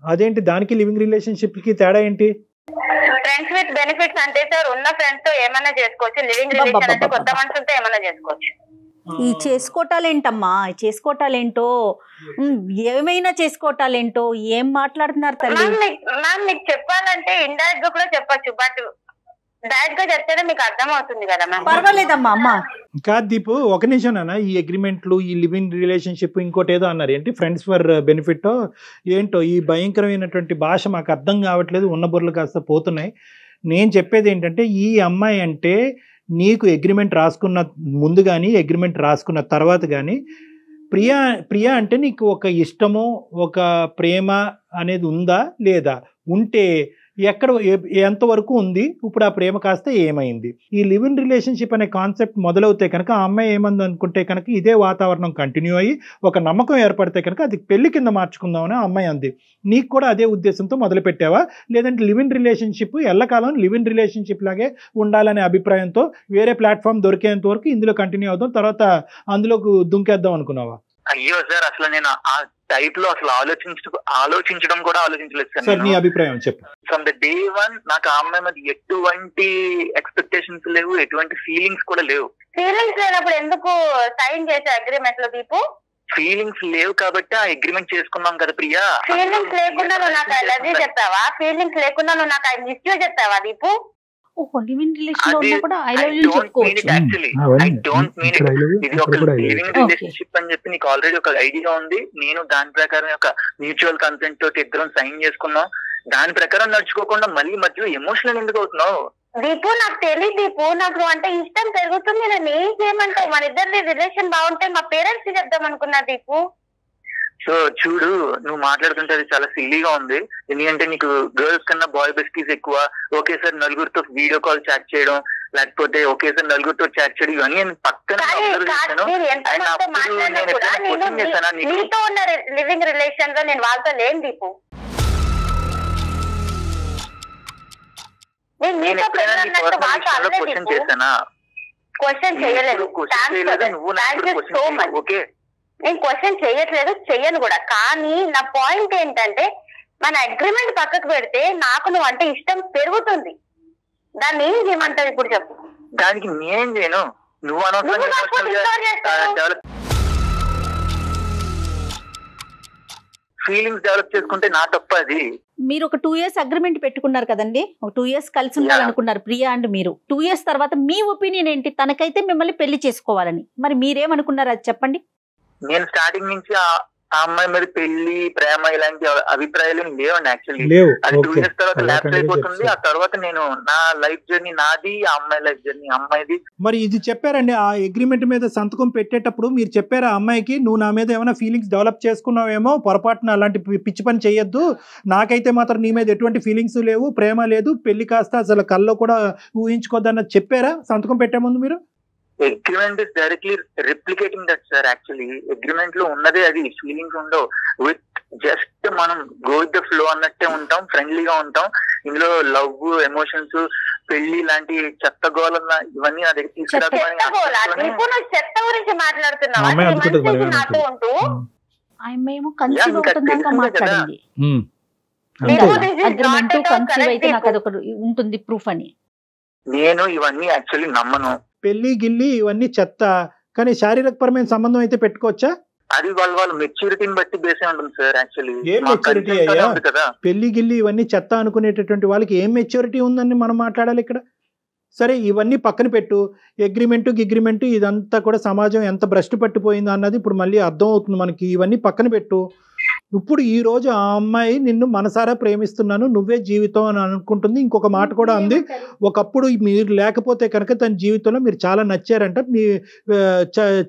అదేంటి, దానికి లివింగ్ రిలేషన్షిప్ కి తేడా ఏంటి? ఫ్రెండ్స్ విత్ బెనిఫిట్స్ అంటే సార్ ఉన్న ఫ్రెండ్స్ తో ఏమైనా చేసుకోవచ్చు. లివింగ్ రిలేషన్ అంటే కొత్త మనుషులతో ఏమైనా చేసుకోవచ్చు. ఈ చేసుకోవటాలేంటమ్మా, చేసుకోవటాలేంటో, ఏమైనా చేసుకోవటాలేంటో ఏం మాట్లాడుతున్నారు తల్లి? మ్యామ్ మీకు చెప్పాలంటే ఇండైరెక్ట్ గా కూడా చెప్పొచ్చు, బట్ డైరెక్ట్ గా చెప్తేనే మీకు అర్థం అవుతుంది కదా మ్యామ్. పర్వాలేదమ్మా. అమ్మా కాదు దీపు, ఒక నిమిషం నాన్న. ఈ అగ్రిమెంట్లు, ఈ లివింగ్ రిలేషన్షిప్, ఇంకోటి ఏదో అన్నారు ఏంటి, ఫ్రెండ్స్ ఫర్ బెనిఫిట్ ఏంటో, ఈ భయంకరమైనటువంటి భాష మాకు అర్థం కావట్లేదు. ఉన్న బుర్రలు కాస్త పోతున్నాయి. నేను చెప్పేది ఏంటంటే, ఈ అమ్మాయి అంటే నీకు అగ్రిమెంట్ రాసుకున్న ముందు కానీ అగ్రిమెంట్ రాసుకున్న తర్వాత కానీ ప్రియా అంటే నీకు ఒక ఇష్టము, ఒక ప్రేమ అనేది ఉందా లేదా? ఉంటే ఎక్కడ, ఎంతవరకు ఉంది? ఇప్పుడు ఆ ప్రేమ కాస్త ఏమైంది? ఈ లివ్ ఇన్ రిలేషన్షిప్ అనే కాన్సెప్ట్ మొదలవుతే కనుక ఆ అమ్మాయి ఏమంది అనుకుంటే కనుక ఇదే వాతావరణం కంటిన్యూ అయ్యి ఒక నమ్మకం ఏర్పడితే కనుక అది పెళ్లి కింద మార్చుకుందామని ఆ అమ్మాయి అంది. నీకు కూడా అదే ఉద్దేశంతో మొదలు పెట్టావా, లేదంటే లివ్ ఇన్ రిలేషన్షిప్ ఎల్లకాలం లివ్ ఇన్ రిలేషన్షిప్ లాగే ఉండాలనే అభిప్రాయంతో వేరే ప్లాట్ఫామ్ దొరికేంత వరకు ఇందులో కంటిన్యూ అవుదాం, తర్వాత అందులోకి దుంకేద్దాం అనుకున్నావా? అయ్యో సార్, అసలు నేను ఆ టైప్ లో అసలు ఆలోచించడం కూడా ఆలోచించలేదు సార్. నీ అభిప్రాయం చెప్పు. ఫ్రమ్ ద డే వన్ నాకు ఆ అమ్మాయి మీద ఎటువంటి ఎక్స్పెక్టేషన్స్ లేవు, ఎటువంటి ఫీలింగ్స్ కూడా లేవు. ఫీలింగ్స్ లేనప్పుడు ఎందుకు సైన్ చేసే అగ్రిమెంట్ లో దీపు? ఫీలింగ్స్ లేవు కాబట్టి ఆ అగ్రిమెంట్ చేసుకున్నాం కదా ప్రియా. ఫీలింగ్స్ లేకుండా నువ్వు నాకు అది చెప్తావా? ఫీలింగ్స్ లేకుండా నువ్వు నాకు ఐ మిస్ యూ చెప్తావా దీపు? లివింగ్ రిలేషన్ లో ఉన్నా కూడా ఐ లవ్ యూ చెప్పుకోవచ్చు. I don't mean it. ఇది ఒక లివింగ్ రిలేషన్షిప్ అని చెప్పి నీకు ఆల్రెడీ ఒక ఐడియా ఉంది. నేను దాని ప్రకారం ఒక మ్యూచువల్ కన్సెంట్ తోటి ఇద్దరం సైన్ చేసుకున్నాం. దాని ప్రకారం నడుచుకోకుండా మళ్ళీ మధ్యలో ఎమోషనల్ ఎందుకు అవుతున్నావు? దీపు నాకు తెలియదు దీపు, నాకు అంటే ఇష్టం పెరుగుతుంది. నేను ఏం చేయమంటావు? మన ఇద్దరి రిలేషన్ బాగుంటే మా పేరెంట్స్ కి చెప్దాం అనుకున్నా దీపు. సో చూడు, నువ్వు మాట్లాడుతుంటే అది చాలా సిల్లీగా ఉంది. ఎందుకంటే నీకు గర్ల్స్ కన్నా బాయ్ బెస్టీస్ ఎక్కువ. ఒకేసారి నలుగురితో వీడియో కాల్ చాట్ చేయడం, లేకపోతే ఒకేసారి నలుగురితో చాట్ చేయడం, ఇవన్నీ పక్కన నీతో ఉన్న లివింగ్ రిలేషన్ లో నేను వాళ్ళతో లేను దీపు. క్వశ్చన్ చేయలేదు, నేను క్వశ్చన్ చేయట్లేదు, చెయ్యను కూడా. కానీ నా పాయింట్ ఏంటంటే, మన అగ్రిమెంట్ పక్కకు పెడితే నాకు నువ్వు అంటే ఇష్టం పెరుగుతుంది. దాన్ని ఏం చేయమంటావు ఇప్పుడు చెప్పు? దానికి నేనేం చేయను, నువ్వు ఫీలింగ్స్ డెవలప్ చేసుకుంటే నా తప్ప అది. మీరు ఒక 2 years అగ్రిమెంట్ పెట్టుకున్నారు కదండి, ఒక 2 years కలిసి ఉండాలనుకున్నారు ప్రియా అండ్ మీరు. 2 years తర్వాత మీ ఒపీనియన్ ఏంటి? తనకైతే మిమ్మల్ని పెళ్లి చేసుకోవాలని, మరి మీరేమనుకున్నారు అది చెప్పండి. నేను స్టార్టింగ్ నుంచి ఆ అమ్మాయి మీద పెళ్లి ప్రేమ ఇలాంటి అభిప్రాయాలు లేవండి యాక్చువల్లీ. లేవు. అది 2 years తర్వాత అలా ల్యాప్స్ కంటిన్యూ అయిపోతుంది. చేస్తారు. ఆ తర్వాత నేను నా లైఫ్ జర్నీ నాది, ఆ అమ్మాయి లైఫ్ జర్నీ అమ్మాయిది. మరి ఇది చెప్పారండి, ఆ అగ్రిమెంట్ మీద సంతకం పెట్టేటప్పుడు మీరు చెప్పారా అమ్మాయికి, నువ్వు నా మీద ఏమైనా ఫీలింగ్స్ డెవలప్ చేసుకున్నావేమో, పొరపాటున అలాంటి పిచ్చి పని చేయొద్దు, నాకైతే మాత్రం నీ మీద ఎటువంటి ఫీలింగ్స్ లేవు, ప్రేమ లేదు, పెళ్లి కాస్త అసలు కల్లో కూడా ఊహించుకోద్దన్న చెప్పారా సంతకం పెట్టే ముందు మీరు? Agreement is directly replicating that sir. Actually agreement లో ఉన్నదే అది. ఫీలింగ్స్ ఉండవు. విత్ జస్ట్ మనం గో విత్ ద ఫ్లో అన్నట్టే ఉంటాం, ఫ్రెండ్లీగా ఉంటాం. ఇందులో లవ్, ఎమోషన్స్, పెళ్లి లాంటి చెత్త గోళ ఇవన్నీ నా దగ్గర తీసుకురాకుండా చెత్త గురించి మాట్లాడుతున్నావా? అమ్మాయి అనుకుంటుంది మరి ఏమని నాతో ఉంటూ మేము కన్సీవ్ అవుతుందాక మాట్లాడింది. This is not agreement at all conceive correct, అయితే నాకు Deepu. అదొకటి ఉంటుంది ప్రూఫ్ అని. నేను ఇవన్నీ యాక్చువల్లీ నమ్మను. పెళ్లి గిల్లి ఇవన్నీ చెత్త, కానీ శారీరకపరమైన సంబంధం అయితే పెట్టుకోవచ్చా? అది వాళ్ళ మెచ్యూరిటీని బట్టి బేసే ఉంటుంది సార్. యాక్చువల్లీ ఏం మెచ్యూరిటీ అయ్యా? పెళ్లి గిల్లి ఇవన్నీ చెత్త అనుకునేటటువంటి వాళ్ళకి ఏం మెచ్యూరిటీ ఉందని మనం మాట్లాడాలి ఇక్కడ. సరే ఇవన్నీ పక్కన పెట్టు, అగ్రిమెంటు ఇదంతా కూడా సమాజం ఎంత భ్రష్టు పట్టిపోయిందో అన్నది ఇప్పుడు మళ్ళీ అర్థం అవుతుంది మనకి. ఇవన్నీ పక్కన పెట్టు. ఇప్పుడు ఈ రోజు ఆ అమ్మాయి నిన్ను మనసారా ప్రేమిస్తున్నాను, నువ్వే జీవితం అని అనుకుంటుంది. ఇంకొక మాట కూడా అంది, ఒకప్పుడు మీరు లేకపోతే కనుక తన జీవితంలో మీరు చాలా నచ్చారంట, మీ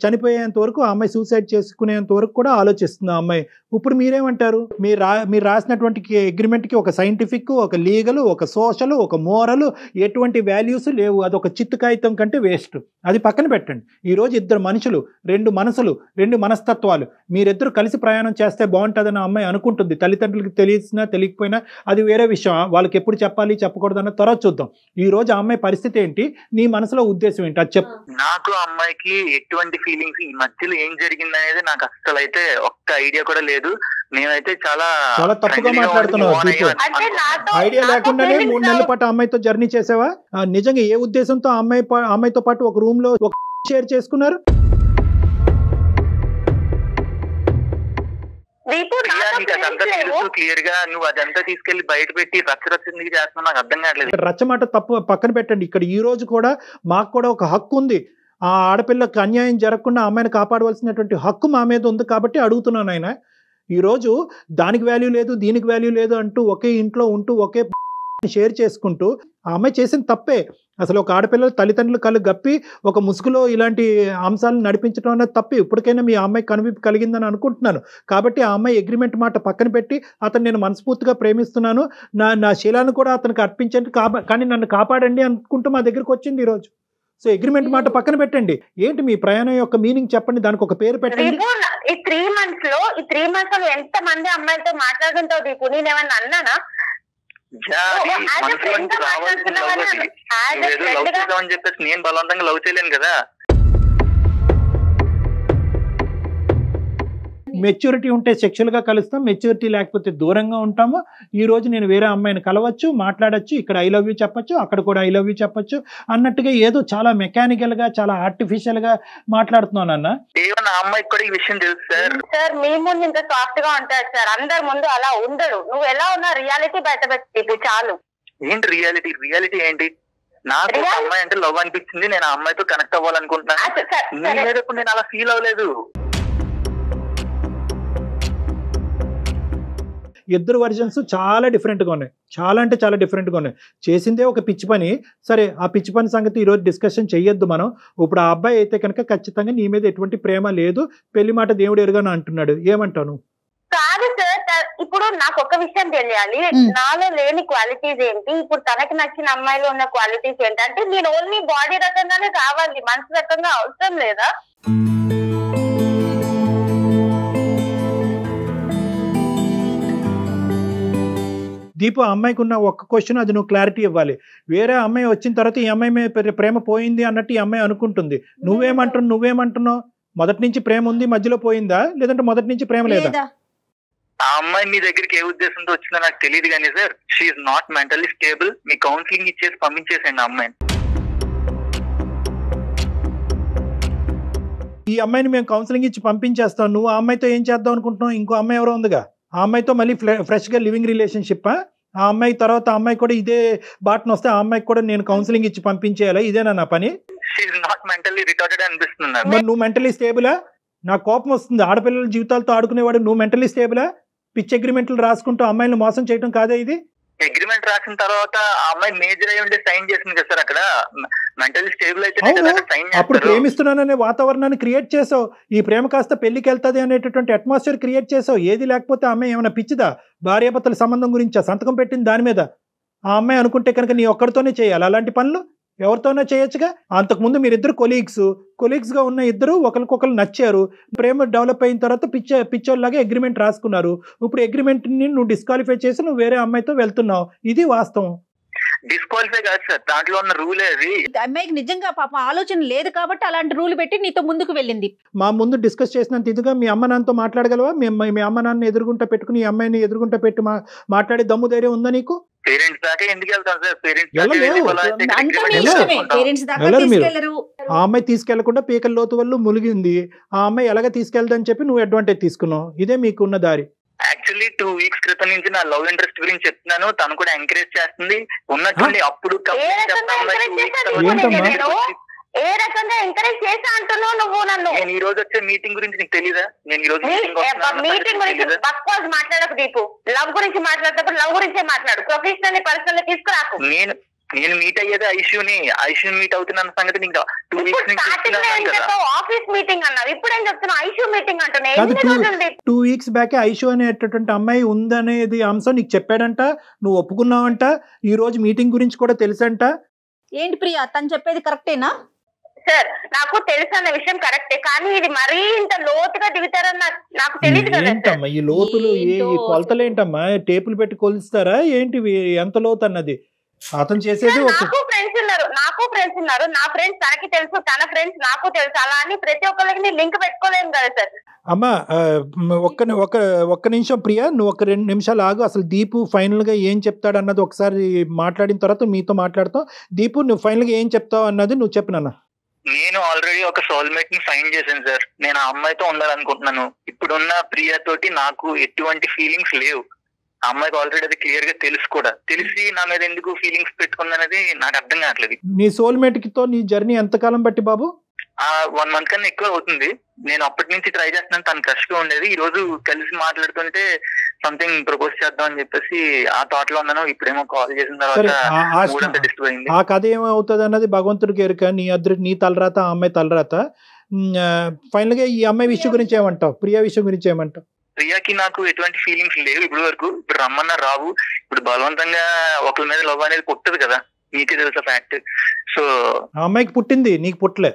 చనిపోయేంత వరకు ఆ అమ్మాయి సూసైడ్ చేసుకునేంత వరకు కూడా ఆలోచిస్తుంది ఆ అమ్మాయి. ఇప్పుడు మీరేమంటారు? మీరు రాసినటువంటి అగ్రిమెంట్కి ఒక సైంటిఫిక్, ఒక లీగల్, ఒక సోషల్, ఒక మోరల్, ఎటువంటి వాల్యూస్ లేవు. అది ఒక చిత్తు కాగితం కంటే వేస్ట్. అది పక్కన పెట్టండి. ఈరోజు ఇద్దరు మనుషులు, 2 మనసులు, 2 మనస్తత్వాలు, మీరిద్దరు కలిసి ప్రయాణం చేస్తే బాగుంటుందని ఆ అమ్మాయి అనుకుంటుంది. తల్లిదండ్రులకి తెలిసినా తెలియకపోయినా అది వేరే విషయం, వాళ్ళకి ఎప్పుడు చెప్పాలి చెప్పకూడదు అన్న తర్వాత చూద్దాం. ఈ రోజు ఆ అమ్మాయి పరిస్థితి ఏంటి, నీ మనసులో ఉద్దేశం ఏంటి అది చెప్పు. నాకు అమ్మాయికి ఎటువంటి ఫీలింగ్స్, ఈ మధ్యలో ఏం జరిగింది అనేది నాకు అసలు అయితే ఒక్క ఐడియా కూడా లేదు. నేనైతే చాలా తప్పుగా మాట్లాడుతున్నావు. ఐడియా లేకుండానే 3 నెలల పాటు అమ్మాయితో జర్నీ చేసావా? నిజంగా ఏ ఉద్దేశంతో అమ్మాయితో పాటు ఒక రూమ్ లో ఒక షేర్ చేసుకున్నారు? క్లియర్ గా నువ్వు అదంతా తీసుకెళ్లి బయట పెట్టి రచ్చరచ్చింది చేస్తున్నావు, నాకు అర్థం కావట్లేదు. రచ్చమాట తప్పు పక్కన పెట్టండి. ఇక్కడ ఈ రోజు కూడా మాకు కూడా ఒక హక్కు ఉంది. ఆ ఆడపిల్లకి అన్యాయం జరగకుండా అమ్మాయిని కాపాడవలసినటువంటి హక్కు మా మీద ఉంది కాబట్టి అడుగుతున్నాను. ఆయన ఈరోజు దానికి వాల్యూ లేదు, దీనికి వాల్యూ లేదు అంటూ ఒకే ఇంట్లో ఉంటూ ఒకే షేర్ చేసుకుంటూ ఆ అమ్మాయి చేసిన తప్పే. అసలు ఒక ఆడపిల్లలు తల్లిదండ్రులు కళ్ళు గప్పి ఒక ముసుగులో ఇలాంటి అంశాలను నడిపించడం అనేది తప్పే. ఇప్పటికైనా మీ అమ్మాయి కనువిప్పు కలిగిందని అనుకుంటున్నాను. కాబట్టి ఆ అమ్మాయి అగ్రిమెంట్ మాట పక్కన పెట్టి, అతను నేను మనస్ఫూర్తిగా ప్రేమిస్తున్నాను, నా శీలాన్ని కూడా అతనికి అర్పించండి, కానీ నన్ను కాపాడండి అనుకుంటూ మా దగ్గరికి వచ్చింది ఈరోజు. సో అగ్రిమెంట్ మాట పక్కన పెట్టండి. ఏంటి మీ ప్రయాణం యొక్క మీనింగ్ చెప్పండి, దానికి ఒక పేరు పెట్టండి. ఈ 3 months లో ఎంత మంది అమ్మాయిలతో మాట్లాడుతుంటావు దీపు? నేనేమన్నా అన్నానా? చెప్పేసి నేను బలవంతంగా లవ్ చేయలేను కదా. మెచ్యూరిటీ ఉంటే సెక్షువల్గా కలుస్తాం, మెచ్యూరిటీ లేకపోతే దూరంగా ఉంటాము. ఈ రోజు నేను వేరే అమ్మాయిని కలవచ్చు, మాట్లాడచ్చు, ఇక్కడ ఐ లవ్ యూ చెప్పచ్చు, అక్కడ కూడా ఐ లవ్ యూ చెప్పచ్చు అన్నట్టుగా ఏదో చాలా మెకానికల్ గా, చాలా ఆర్టిఫిషియల్ గా మాట్లాడుతున్నాను అన్న. అమ్మాయికి కూడా ఈ విషయం తెలుసు సార్. సార్ మీ ముందు ఇంత సాఫ్ట్ గా ఉంటాడు సార్, అందరి ముందు అలా ఉండడు. నువ్వు ఎలా ఉన్నా రియాలిటీ బయట పెట్టి చాలు. ఏంటి రియాలిటీ? రియాలిటీ ఏంటి? నాకు అమ్మాయి అంటే లవ్ అనిపించింది, నేను ఆ అమ్మాయితో కనెక్ట్ అవ్వాలనుకుంటున్నాను. నేను అలా ఫీల్ అవ్వలేదు. ఇద్దరు వర్జన్స్ చాలా డిఫరెంట్గా ఉన్నాయి, చాలా అంటే చాలా డిఫరెంట్గా ఉన్నాయి. చేసిందే ఒక పిచ్చి పని. సరే ఆ పిచ్చి పని సంగతి ఈరోజు డిస్కషన్ చెయ్యొద్దు మనం. ఇప్పుడు ఆ అబ్బాయి అయితే కనుక ఖచ్చితంగా నీ మీద ఎటువంటి ప్రేమ లేదు, పెళ్లి మాట దేవుడు ఎరుగాను అంటున్నాడు. ఏమంటాను? కాదు సార్, ఇప్పుడు నాకు ఒక విషయం తెలియాలి, నాలో లేని క్వాలిటీస్ ఏంటి, ఇప్పుడు తనకి నచ్చిన అమ్మాయిలో ఉన్న క్వాలిటీస్ ఏంటంటే నేను ఓన్లీ బాడీ రకంగానే కావాలి, మనసు రకంగా అవసరం లేదా? దీపు అమ్మాయికి ఉన్న ఒక్క క్వశ్చన్, అది నువ్వు క్లారిటీ ఇవ్వాలి. వేరే అమ్మాయి వచ్చిన తర్వాత ఈ అమ్మాయి మీద ప్రేమ పోయింది అన్నట్టు ఈ అమ్మాయి అనుకుంటుంది. నువ్వేమంటున్నావు? మొదటి నుంచి ప్రేమ ఉంది, మధ్యలో పోయిందా, లేదంటే మొదటి నుంచి ప్రేమ లేదా? ఆ అమ్మాయి మీ దగ్గరికి ఏ ఉద్దేశంతో వచ్చిందో నాకు తెలియదు కానీ sir, she not mentally stable. మీ కౌన్సిలింగ్ ఇచ్చేసి పంపించేసండి ఆ అమ్మాయిని. ఈ అమ్మాయిని మేము కౌన్సిలింగ్ ఇచ్చి పంపించేస్తాం, నువ్వు ఆ అమ్మాయితో ఏం చేద్దాం అనుకుంటున్నావు? ఇంకో అమ్మాయి ఎవరో ఉందిగా, ఆ అమ్మాయితో మళ్ళీ ఫ్రెష్గా లివింగ్ రిలేషన్షిప్. ఆ అమ్మాయి తర్వాత ఆ అమ్మాయి కూడా ఇదే బాటను వస్తే ఆ అమ్మాయికి కూడా నేను కౌన్సిలింగ్ ఇచ్చి పంపించేయాలా? ఇదేనా నా పని? షీఈ్ నాట్ మెంటల్లీ రిటార్టెడ్ అనిపిస్తుంది. మరి నువ్వు మెంటల్లీ స్టేబులా? నాకు కోపం వస్తుంది. ఆడపిల్లల జీవితాలతో ఆడుకునేవాడు నువ్వు మెంటలీ స్టేబులా? పిచ్ అగ్రిమెంట్లు రాసుకుంటూ అమ్మాయిని మోసం చేయడం కాదా ఇది? అగ్రిమెంట్ రాసిన తర్వాత ఆ అమ్మాయి మేజర్ అయి ఉంటే సైన్ చేసింది కదా సార్. అక్కడ మెంటలీ స్టేబుల్ అయితే సైన్ అప్పుడు చేస్తారు. ప్రేమిస్తున్నాననే వాతావరణాన్ని క్రియేట్ చేసావు. ఈ ప్రేమ కాస్త పెళ్లికి వెళ్తుంది అనేటటువంటి అట్మాస్ఫియర్ క్రియేట్ చేసావు. ఏది లేకపోతే ఆ అమ్మాయి ఏమైనా పిచ్చిదా? భార్యాభర్తల సంబంధం గురించా సంతకం పెట్టింది దాని మీద? ఆ అమ్మాయి అనుకుంటే కనుక నీ ఒక్కడితోనే చేయాలి అలాంటి పనులు? ఎవరితోనే చేయొచ్చుగా. అంతకుముందు మీరిద్దరు కొలీగ్స్ గా ఉన్న ఇద్దరు ఒకరికొకరు నచ్చారు. ప్రేమ డెవలప్ అయిన తర్వాత పిచ్చోళ్ళలాగా అగ్రిమెంట్ రాసుకున్నారు. ఇప్పుడు అగ్రిమెంట్ ని నువ్వు డిస్క్వాలిఫై చేసి నువ్వు వేరే అమ్మాయితో వెళ్తున్నావు. ఇది వాస్తవం. డిస్క్వాలిఫై కాదు సార్, దాంట్లో ఉన్న రూల్ అది. అమ్మాయికి నిజంగా పాప ఆలోచన లేదు కాబట్టి అలాంటి రూల్ పెట్టి నీతో ముందుకు వెళ్ళింది. మా ముందు డిస్కస్ చేసినంత ఇదిగా మీ అమ్మ నాన్నతో మాట్లాడగలవా? మీ అమ్మ నాన్న ఎదురుగుంటా పెట్టుకుని ఈ అమ్మాయిని ఎదురుగుంటా పెట్టి మాట్లాడే దమ్ము ధైర్యం ఉందా నీకు? పేరెంట్స్ దాకా ఎందుకు వెళ్తాం సార్? ఆ అమ్మాయి తీసుకెళ్లకుండా పీకల లోతు వల్ల ములిగింది. ఆ అమ్మాయి ఎలాగ తీసుకెళ్దని చెప్పి నువ్వు అడ్వాంటేజ్ తీసుకున్నావు. ఇదే మీకు ఉన్న దారి. యాక్చువల్లీ 2 weeks క్రితం నుంచి నా లవ్ ఇంట్రెస్ట్ గురించి చెప్తున్నాను. తను కూడా ఎంకరేజ్ చేస్తుంది. ఉన్నట్టుండి అప్పుడు ఏ రకంగా ఎంకరేజ్ చేసా అంటున్నావు నువ్వు నన్ను? నేను ఈ రోజు వచ్చే మీటింగ్ గురించి నీకు తెలీదా? నేను ఈ రోజు మీటింగ్ గురించి బక్వాస్ మాట్లాడకు దీపు. లవ్ గురించి మాట్లాడేటప్పుడు లవ్ గురించే మాట్లాడు. ప్రొఫెషనల్ పర్సనల్ తీసుకురాకు. నేను మీట్ అయ్యేది ఐషుని మీట్ అవుతున్న సంగతి నీకు 2 weeks నుంచి ఆఫీస్ మీటింగ్ అన్నావు. ఇప్పుడేం చెప్తున్నావు ఐషు మీటింగ్ అంటున్నా? 2 weeks బ్యాక్ ఐషు అనేటటువంటి అమ్మాయి ఉందనేది అంశం నీకు చెప్పాడంట, నువ్వు ఒప్పుకున్నావంట. ఈ రోజు మీటింగ్ గురించి కూడా తెలుసంట. ఏంటి ప్రియా తను చెప్పేది కరెక్టేనా? సార్ నాకు తెలుసు అన్న విషయం కరెక్టే, కానీ ఇది మరీ ఇంత లోతుగా దిగుతారని నాకు తెలియదు కదా. ఏంటమ్మా ఈ లోతులు? ఈ కొలతలు ఏంటమ్మా? టేపులు పెట్టి కొలుస్తారా ఏంటి? ఎంత లోతు అన్నది అతను చేసేది. నాకు ఫ్రెండ్స్ ఉన్నారు. నా ఫ్రెండ్స్ తనకి తెలుసు, తన ఫ్రెండ్స్ నాకు తెలుసు. అలా అని ప్రతి ఒక్కరికి లింక్ పెట్టుకోలేము కదా సార్. అమ్మా ఒక్క నిమిషం ప్రియా, నువ్వు ఒక 2 నిమిషాలు ఆగు. అసలు దీపు ఫైనల్ గా ఏం చెప్తాడు అన్నది ఒకసారి మాట్లాడిన తర్వాత మీతో మాట్లాడతాం. దీపు నువ్వు ఫైనల్ గా ఏం చెప్తావు అన్నది నువ్వు చెప్పు నాన్న. నేను ఆల్రెడీ ఒక సోల్మేట్ ని ఫైండ్ చేశాను సార్. నేను ఆ అమ్మాయితో ఉండాలనుకుంటున్నాను. ఇప్పుడున్న ప్రియా తోటి నాకు ఎటువంటి ఫీలింగ్స్ లేవు. ఆ అమ్మాయికి ఆల్రెడీ అది క్లియర్ గా తెలుసు కూడా. తెలిసి నా మీద ఎందుకు ఫీలింగ్స్ పెట్టుకుందనేది నాకు అర్థం కావట్లేదు. నీ సోల్మేట్ తో నీ జర్నీ ఎంతకాలం బట్టి బాబు? 1 month కన్నా ఎక్కువ అవుతుంది. నేను అప్పటి నుంచి ట్రై చేస్తున్నాను. తను క్రష్ గా ఉండేది. ఈ రోజు కలిసి మాట్లాడుతుంటే సంథింగ్ ప్రపోజ్ చేద్దాం అని చెప్పేసి ఆ థాట్ లో ఉన్నాను. ఇప్పుడేమో కాల్ చేసిన తర్వాత డిస్టర్బ్ అయింది. ఆ కథ ఏమవుతుంది అన్నది భగవంతుడికి ఎరుక. నీ తలరాత, ఆ అమ్మాయి తలరాత. ఫైనల్ గా ఈ అమ్మాయి విషయం గురించి ఏమంటావు? ప్రియా విషయం గురించి ఏమంటావు? ప్రియాకి నాకు ఎటువంటి ఫీలింగ్స్ లేవు ఇప్పుడు వరకు. ఇప్పుడు రమ్మన్నా రావు. ఇప్పుడు బలవంతంగా ఒకరి మీద లవ్ అనేది పుట్టదు కదా, నీకే తెలుసా ఫ్యాక్ట్. సో ఆ అమ్మాయికి పుట్టింది, నీకు పుట్టలే.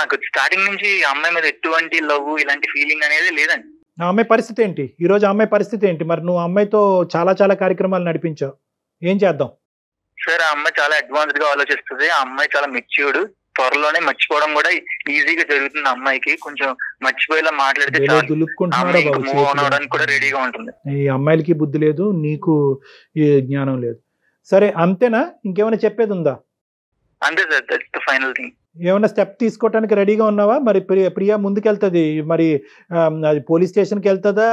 నాకు స్టార్టింగ్ నుంచి ఆ అమ్మాయి మీద ఎటువంటి లవ్ ఇలాంటి ఫీలింగ్ అనేది లేదండి. ఆ అమ్మాయి పరిస్థితి ఏంటి ఈ రోజు? ఆ అమ్మాయి పరిస్థితి ఏంటి? మరి నువ్వు అమ్మాయితో చాలా కార్యక్రమాలు నడిపించావు, ఏం చేద్దాం? సార్ ఆ అమ్మాయి చాలా అడ్వాన్స్డ్ గా ఆలోచిస్తుంది. ఆ అమ్మాయి చాలా మెచ్యూర్డ్. త్వరలోనే మర్చిపోవడం కూడా ఈజీగా జరుగుతుంది. అమ్మాయికి కొంచెం మర్చిపోయేలా మాట్లాడితే మూవ్ ఆన్ అవడానికి కూడా రెడీగా ఉంటుంది. ఈ అమ్మాయిలకి బుద్ధి లేదు, నీకు ఈ జ్ఞానం లేదు. సరే అంతేనా? ఇంకేమైనా చెప్పేది ఉందా? అంతే sir, that's the final thing. ఏమైనా స్టెప్ తీసుకోవడానికి రెడీగా ఉన్నావా? మరి ప్రియా ముందుకెళ్తుంది, మరి అది పోలీస్ స్టేషన్కి వెళ్తుందా,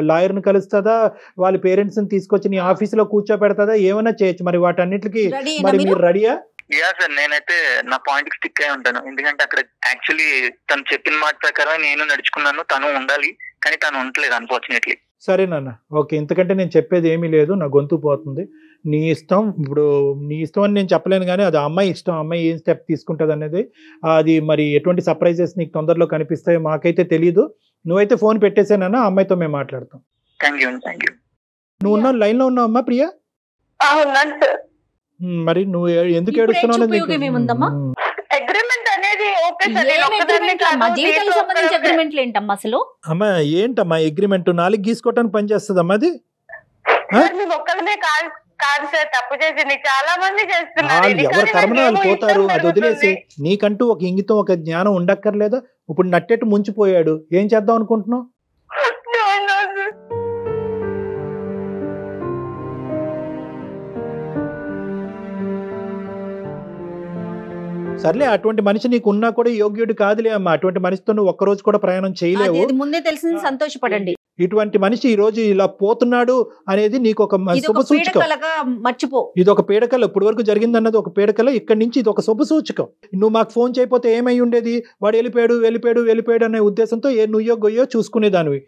లాయర్ని కలుస్తుందా, వాళ్ళ పేరెంట్స్ ని తీసుకొచ్చి నీ ఆఫీసులో కూర్చోపెడతా? ఏమైనా చేయొచ్చు. మరి వాటన్నిటికి మరి మీరు రెడీయా? యా సార్, నేనైతే నా పాయింట్ కి స్టిక్ అయి ఉంటాను. ఎందుకంటే అక్కడ యాక్చువల్లీ తను చెప్పిన మాట ప్రకారం నేను నడుచుకున్నాను. తను ఉండాలి, కానీ తను ఉండలేదు అన్ఫార్చునేట్లీ. సరే నాన్న, ఓకే. ఇంతకంటే నేను చెప్పేది ఏమీ లేదు, నా గొంతు పోతుంది. నీ ఇష్టం. ఇప్పుడు నీ ఇష్టం అని నేను చెప్పలేను, కానీ అది అమ్మాయి ఇష్టం. అమ్మాయి ఏం స్టెప్ తీసుకుంటుంది అనేది, అది మరి ఎటువంటి సర్ప్రైజెస్ నీకు తొందరలో కనిపిస్తాయో మాకైతే తెలియదు. నువ్వైతే ఫోన్ పెట్టేసానన్నా, అమ్మాయితో మేము మాట్లాడతాం. నువ్వు ఉన్న లైన్ లో ఉన్నావమ్మా ప్రియా? మరి నువ్వు ఎందుకు ఏడుస్తున్నావు? అమ్మా ఏంటమ్మా అగ్రిమెంట్? 4 గీసుకోవటానికి పని చేస్తుందమ్మా అది? ఎవరు కర్మన వాళ్ళు పోతారు, అది వదిలేసి నీకంటూ ఒక ఇంగితం, ఒక జ్ఞానం ఉండక్కర్లేదా? ఇప్పుడు నట్టేట్టు ముంచిపోయాడు, ఏం చేద్దాం అనుకుంటున్నావు? సర్లే, అటువంటి మనిషి నీకు ఉన్నా కూడా యోగ్యుడు కాదులే అమ్మా. అటువంటి మనిషితో నువ్వు ఒక్కరోజు కూడా ప్రయాణం చేయలేవు. ముందే తెలిసింది, సంతోషపడండి. ఇటువంటి మనిషి ఈ రోజు ఇలా పోతున్నాడు అనేది నీకు ఒక శుభ సూచకం. మర్చిపో, ఇది ఒక పీడకల, ఇప్పటి వరకు జరిగింది అన్నది ఒక పీడకల, ఇక్కడి నుంచి ఇది ఒక శుభ సూచకం. నువ్వు మాకు ఫోన్ చేయకపోతే ఏమై ఉండేది, వాడు వెళ్ళిపోయాడు అనే ఉద్దేశంతో ఏ నుయ్యో గొయ్యో చూసుకునేదానివి.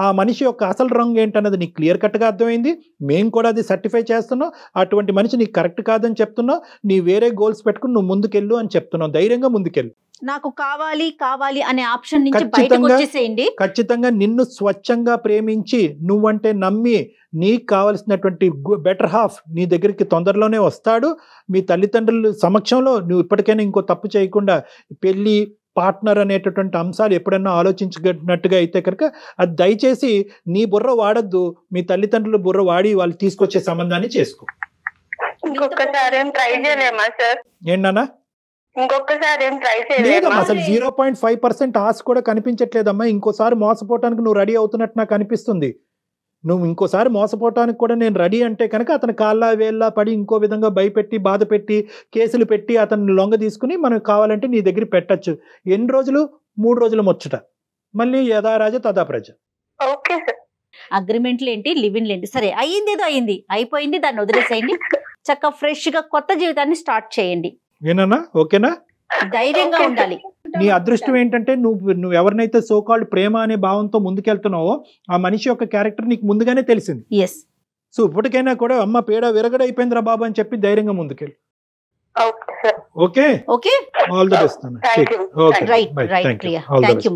ఆ మనిషి యొక్క అసలు రంగు ఏంటన్నది నీకు క్లియర్ కట్గా అర్థమైంది. మేము కూడా అది సర్టిఫై చేస్తున్నాం. అటువంటి మనిషి నీకు కరెక్ట్ కాదని చెప్తున్నావు. నీ వేరే గోల్స్ పెట్టుకుని నువ్వు ముందుకెళ్ళు అని చెప్తున్నావు. ధైర్యంగా ముందుకెళ్ళు. నాకు కావాలి అనే ఆప్షన్ నుంచి బయటకు వచ్చేసేయండి. ఖచ్చితంగా నిన్ను స్వచ్ఛంగా ప్రేమించి నువ్వంటే నమ్మి నీకు కావలసినటువంటి బెటర్ హాఫ్ నీ దగ్గరికి తొందరలోనే వస్తాడు. మీ తల్లిదండ్రుల సమక్షంలో నువ్వు ఇప్పటికైనా ఇంకో తప్పు చేయకుండా పెళ్లి పార్ట్నర్ అనేటటువంటి అంశాలు ఎప్పుడన్నా ఆలోచించినట్టుగా అయితే కనుక అది దయచేసి నీ బుర్ర వాడద్దు. మీ తల్లిదండ్రుల బుర్ర వాడి వాళ్ళు తీసుకొచ్చే సంబంధాన్ని చేసుకో. ఇంకొకసారి ఏం ట్రై చేయలేమా సార్? ఏంటన్నా? ఇంకొకసారి ఏం ట్రై చేయలేమా? లేదమ్మా, అసలు 0.5% ఆశ కూడా కనిపించట్లేదమ్మా. ఇంకోసారి మోసపోవటానికి నువ్వు రెడీ అవుతున్నట్టు నాకు అనిపిస్తుంది. నువ్వు ఇంకోసారి మోసపోవటానికి కూడా నేను రెడీ అంటే కనుక అతను కాళ్ళ వేళ్ళ పడి ఇంకో విధంగా భయపెట్టి బాధ పెట్టి కేసులు పెట్టి అతన్ని లొంగ తీసుకుని మనకు కావాలంటే నీ దగ్గర పెట్టచ్చు. ఎన్ని రోజులు? 3 రోజులు ముచ్చట. మళ్ళీ యథా రాజ తదా ప్రజ. Okay sir. అగ్రిమెంట్లు ఏంటి, లివిన్లు ఏంటి, సరే అయ్యింది ఏదో అయింది, అయిపోయింది, దాన్ని వదిలేసేయండి. చక్కగా ఫ్రెష్ గా కొత్త జీవితాన్ని స్టార్ట్ చేయండి. ఏనా? ఓకేనా? ధైర్యంగా ఉండాలి. నీ అదృష్టం ఏంటంటే నువ్వు ఎవరినైతే సోకాల్డ్ ప్రేమ అనే భావంతో ముందుకెళ్తున్నావో ఆ మనిషి యొక్క క్యారెక్టర్ నీకు ముందుగానే తెలిసింది. సో ఇప్పటికైనా కూడా అమ్మ పేడ విరగడైపోయిందిరా బాబు అని చెప్పి ధైర్యంగా ముందుకెళ్ళి. Okay, all the best. Right, right, thank you.